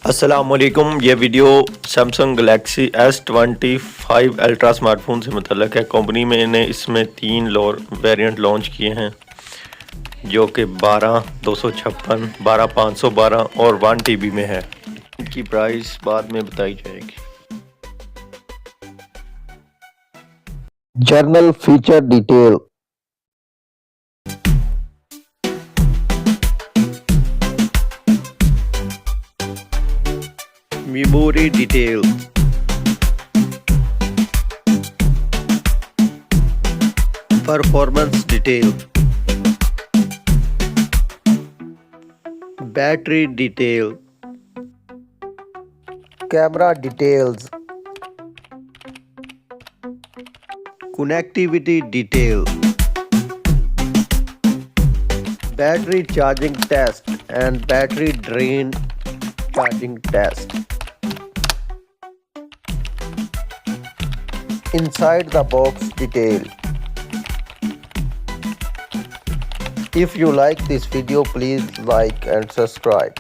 अस्सलामुअलैकुम। ये video Samsung Galaxy S25 ultra smartphone से मुतल्लक है। कंपनी में ने इसमें 3 वेरिएंट लॉन्च किए हैं जो कि 12/256, 12/512 और 1 TB में है। इनकी प्राइस बाद में बताई जाएगी। Journal feature detail. Memory detail, performance detail, battery detail, Camera details. Connectivity detail, battery charging test and battery drain charging test. Inside the box detail. If you like this video, please like and subscribe.